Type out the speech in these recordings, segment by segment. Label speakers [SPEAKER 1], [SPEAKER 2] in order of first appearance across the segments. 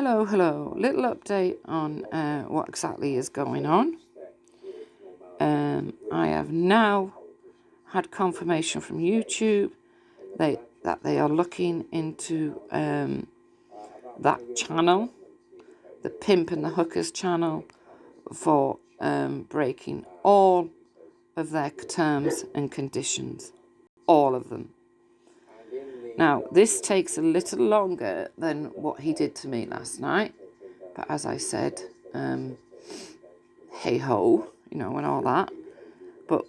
[SPEAKER 1] Hello. Little update on what exactly is going on. I have now had confirmation from YouTube that they are looking into that channel, the Pimp and the Hookers channel, for breaking all of their terms and conditions. All of them. Now, this takes a little longer than what he did to me last night. But as I said, hey ho, and all that. But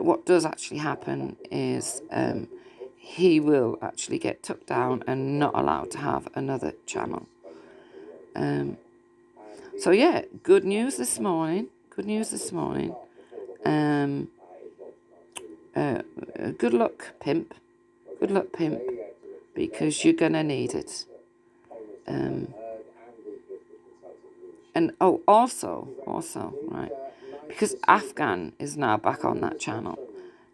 [SPEAKER 1] what does actually happen is he will actually get took down and not allowed to have another channel. So yeah, good news this morning. Good luck, Pimp. Good luck, Pimp, because you're gonna need it. And also, right, because Afghan is now back on that channel.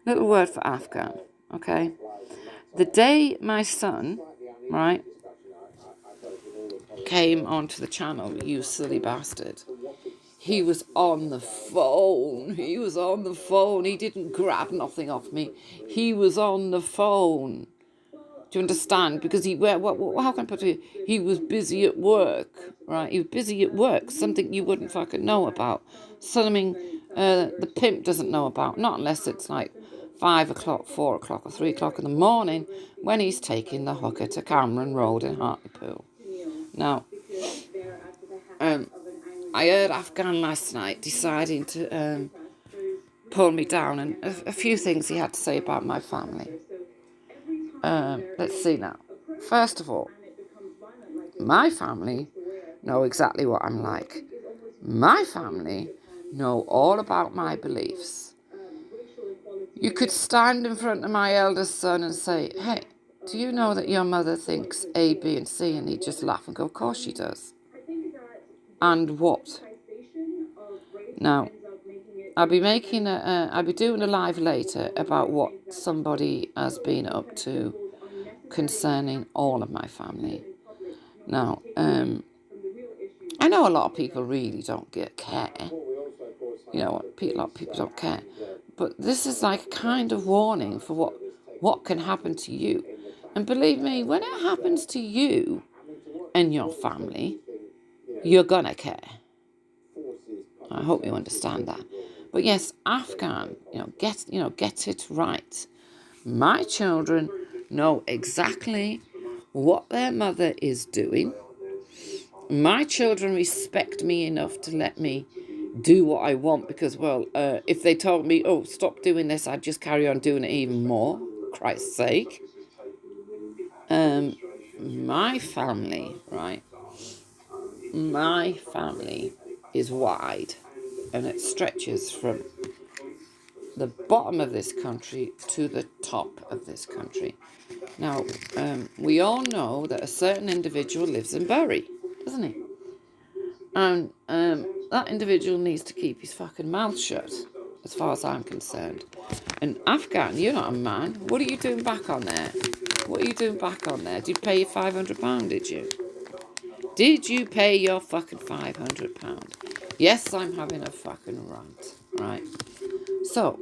[SPEAKER 1] Little word for Afghan, okay? The day my son, right, came onto the channel, you silly bastard, he was on the phone. He didn't grab nothing off me. He was on the phone. Do you understand? Because how can I put it? He was busy at work, right? He was busy at work, something you wouldn't fucking know about. Something the Pimp doesn't know about, not unless it's like 5 o'clock, 4 o'clock or 3 o'clock in the morning when he's taking the hooker to Cameron Road in Hartlepool. Now, I heard Afghan last night deciding to pull me down, and a few things he had to say about my family. Let's see now. First of all, my family know exactly what I'm like. My family know all about my beliefs. You could stand in front of my eldest son and say, hey, do you know that your mother thinks A, B, and C? And he'd just laugh and go, of course she does. And what? Now, I'll be doing a live later about what somebody has been up to concerning all of my family. Now, I know a lot of people really don't care. A lot of people don't care. But this is like a kind of warning for what can happen to you. And believe me, when it happens to you and your family, you're gonna care. I hope you understand that. But yes, Afghan, get it right. My children know exactly what their mother is doing. My children respect me enough to let me do what I want because, if they told me, stop doing this, I'd just carry on doing it even more. Christ's sake. My family, right? My family is wide and it stretches from the bottom of this country to the top of this country. Now, we all know that a certain individual lives in Bury, doesn't he? And that individual needs to keep his fucking mouth shut, as far as I'm concerned. And Afghan, you're not a man. What are you doing back on there? Did you pay your £500, did you? Did you pay your fucking £500? Yes, I'm having a fucking rant, right? So,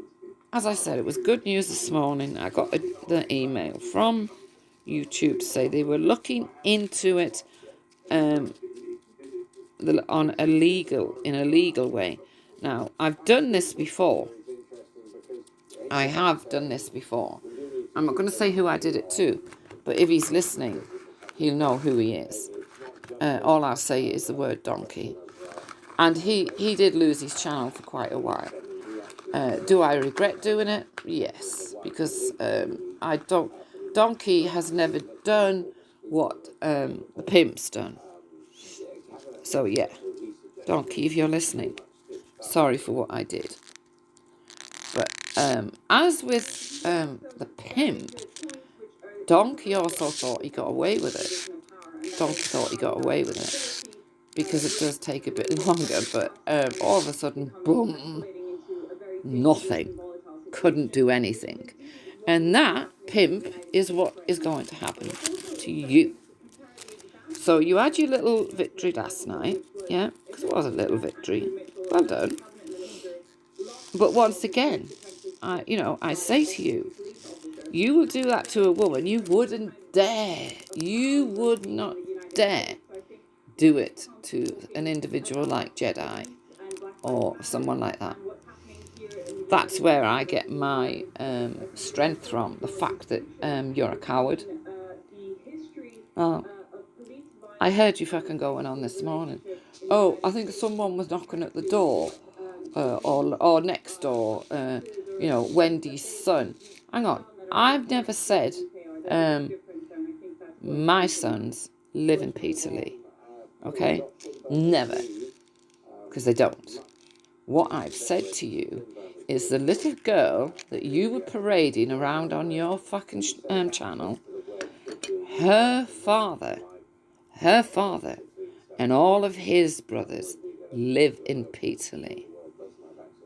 [SPEAKER 1] as I said, it was good news this morning. I got the email from YouTube to say they were looking into it in a legal way. Now, I've done this before. I'm not going to say who I did it to, but if he's listening, he'll know who he is. All I'll say is the word donkey. And he did lose his channel for quite a while. Do I regret doing it? Yes, because Donkey has never done what the Pimp's done. So yeah, Donkey, if you're listening, sorry for what I did. But as with the Pimp, Donkey also thought he got away with it. Because it does take a bit longer, but all of a sudden, boom, nothing. Couldn't do anything. And that, Pimp, is what is going to happen to you. So you had your little victory last night, yeah? Because it was a little victory. Well done. But once again, I say to you, you will do that to a woman. You wouldn't dare. You would not dare do it to an individual like Jedi or someone like that. That's where I get my strength from. The fact that you're a coward. Oh, I heard you fucking going on this morning. Oh, I think someone was knocking at the door. Or next door, Wendy's son. Hang on. I've never said my sons live in Peterlee. Okay? Never. Because they don't. What I've said to you is the little girl that you were parading around on your fucking channel, her father, and all of his brothers live in Peterlee.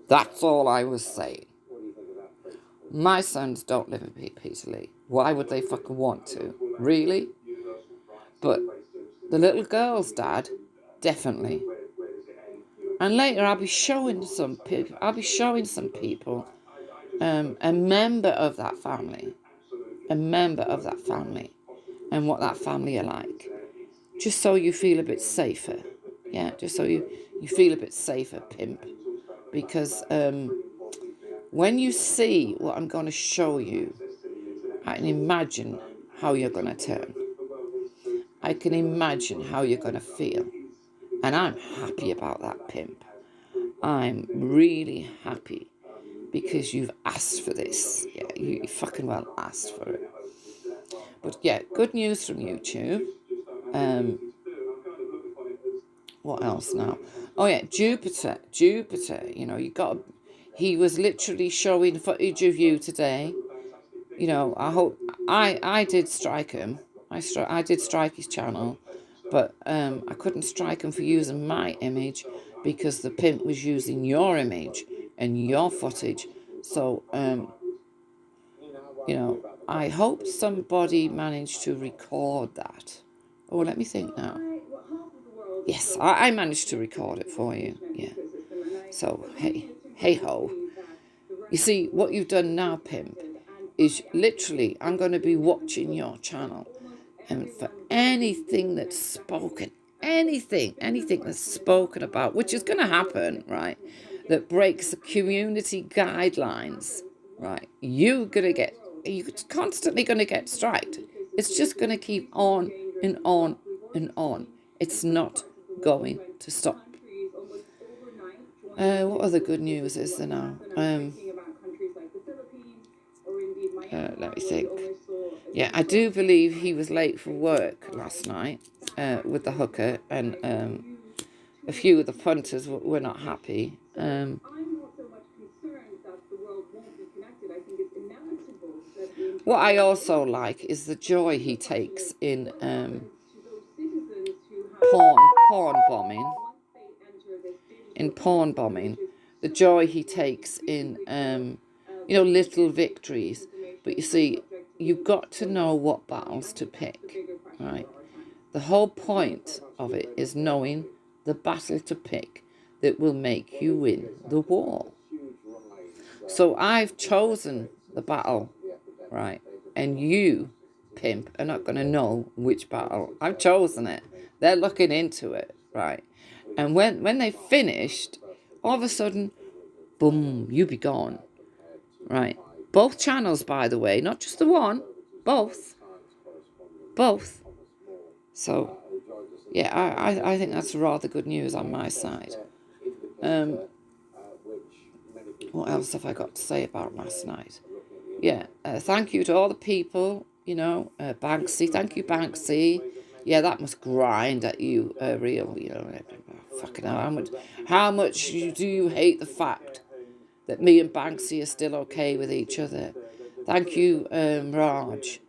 [SPEAKER 1] That's all I was saying. My sons don't live in Peterlee. Why would they fucking want to? Really? But the little girl's dad, definitely. And later I'll be showing some people, a member of that family, and what that family are like. Just so you feel a bit safer. Yeah, just so you feel a bit safer, Pimp. Because when you see what I'm going to show you, I can imagine how you're going to turn. I can imagine how you're going to feel. And I'm happy about that, Pimp. I'm really happy because you've asked for this. Yeah, you fucking well asked for it. But yeah, good news from YouTube. What else now? Oh yeah, Jupiter. He was literally showing footage of you today. I hope I did strike him. I did strike his channel, but I couldn't strike him for using my image because the pimp was using your image and your footage. So I hope somebody managed to record that. Oh, let me think now. Yes, I managed to record it for you. Yeah. So hey ho. You see, what you've done now, Pimp, is literally I'm going to be watching your channel, and for anything that's spoken, anything that's spoken about, which is going to happen, right, that breaks the community guidelines, right, you're constantly going to get striked. It's just going to keep on and on and on. It's not going to stop. What other good news is there now? Let me think. Yeah, I do believe he was late for work last night with the hooker, and a few of the punters were not happy. What I also like is the joy he takes in porn bombing. In porn bombing, the joy he takes in little victories. But you see, you've got to know what battles to pick, right? The whole point of it is knowing the battle to pick that will make you win the war. So I've chosen the battle, right? And you, Pimp, are not going to know which battle. I've chosen it. They're looking into it, right? And when they finished, all of a sudden, boom, you be gone, right? Both channels, by the way, not just the one, both. So, yeah, I think that's rather good news on my side. What else have I got to say about last night? Yeah, thank you to all the people, Banksy. Thank you, Banksy. Yeah, that must grind at you, real, fucking hell. How much do you hate the fact that me and Banksy are still okay with each other? Thank you, Raj.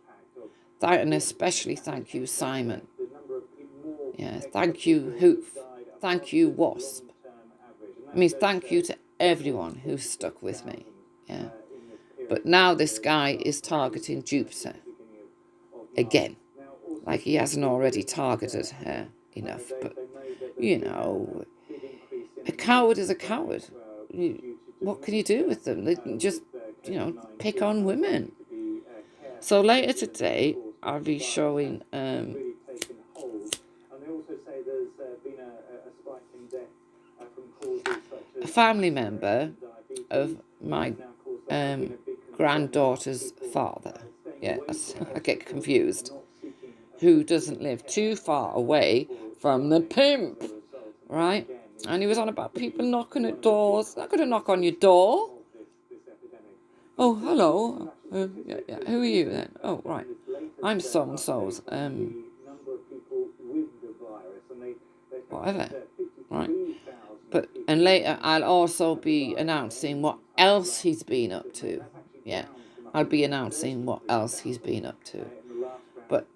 [SPEAKER 1] And especially thank you, Simon. Yeah, thank you, Hoof. Thank you, Wasp. I mean, thank you to everyone who's stuck with me. Yeah. But now this guy is targeting Jupiter again. Like he hasn't already targeted her enough. But, you know, a coward is a coward. What can you do with them? They can just, pick on women. So later today, I'll be showing a family member of my granddaughter's father. Yeah, I get confused. Who doesn't live too far away from the pimp, right? And he was on about people knocking at doors. I'm not going to knock on your door. Oh, hello. Yeah. Who are you then? Oh, right. I'm so-and-so's. Whatever. Right. And later I'll also be announcing what else he's been up to. Yeah. I'll be announcing what else he's been up to. But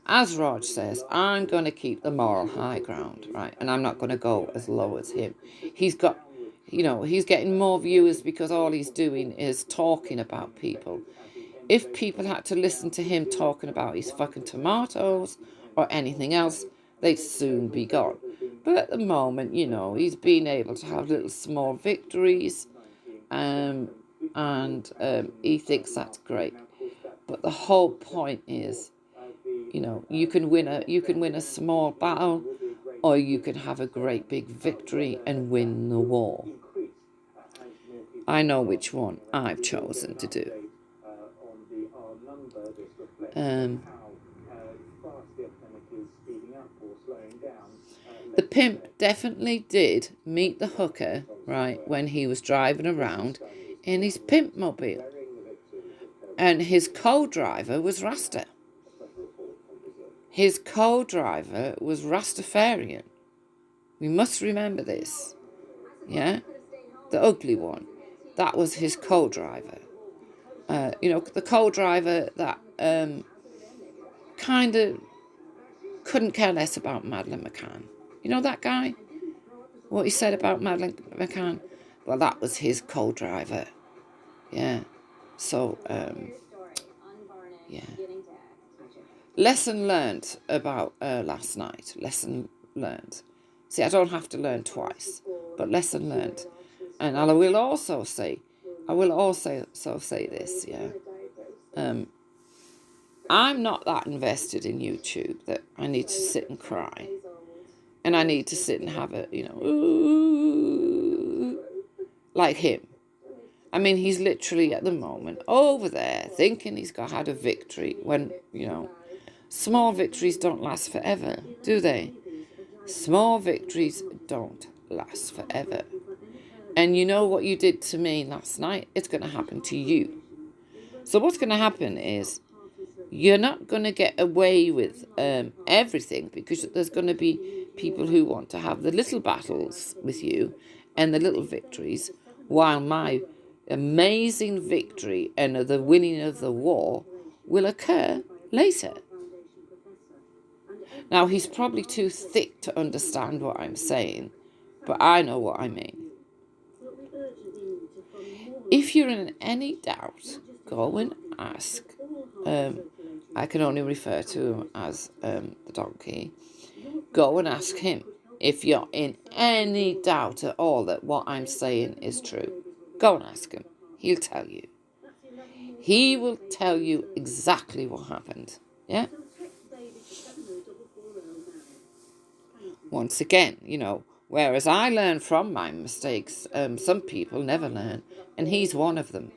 [SPEAKER 1] as Raj says, I'm going to keep the moral high ground, right? And I'm not going to go as low as him. He's got, he's getting more viewers because all he's doing is talking about people. If people had to listen to him talking about his fucking tomatoes or anything else, they'd soon be gone. But at the moment, he's been able to have little small victories, and he thinks that's great. But the whole point is, you can win a small battle, or you can have a great big victory and win the war. I know which one I've chosen to do. The pimp definitely did meet the hooker, right, when he was driving around in his pimp mobile. And his co-driver was Rasta. His co-driver was Rastafarian. We must remember this. Yeah? The ugly one. That was his co-driver. The co-driver that kind of couldn't care less about Madeleine McCann. You know that guy? What he said about Madeleine McCann? Well, that was his co-driver. Yeah. So, yeah. Lesson learned about last night. Lesson learned. See, I don't have to learn twice, but lesson learned. And I will also say this, yeah. I'm not that invested in YouTube that I need to sit and cry. And I need to sit and have it, ooh, like him. I mean, he's literally at the moment over there thinking he's had a victory when, small victories don't last forever, do they? Small victories don't last forever. And you know what you did to me last night? It's going to happen to you. So what's going to happen is you're not going to get away with everything, because there's going to be people who want to have the little battles with you and the little victories, while my amazing victory and the winning of the war will occur later. Now, he's probably too thick to understand what I'm saying, but I know what I mean. If you're in any doubt, go and ask. I can only refer to him as the donkey. Go and ask him if you're in any doubt at all that what I'm saying is true. Go and ask him. He'll tell you. He will tell you exactly what happened. Yeah? Once again, whereas I learn from my mistakes, some people never learn, and he's one of them.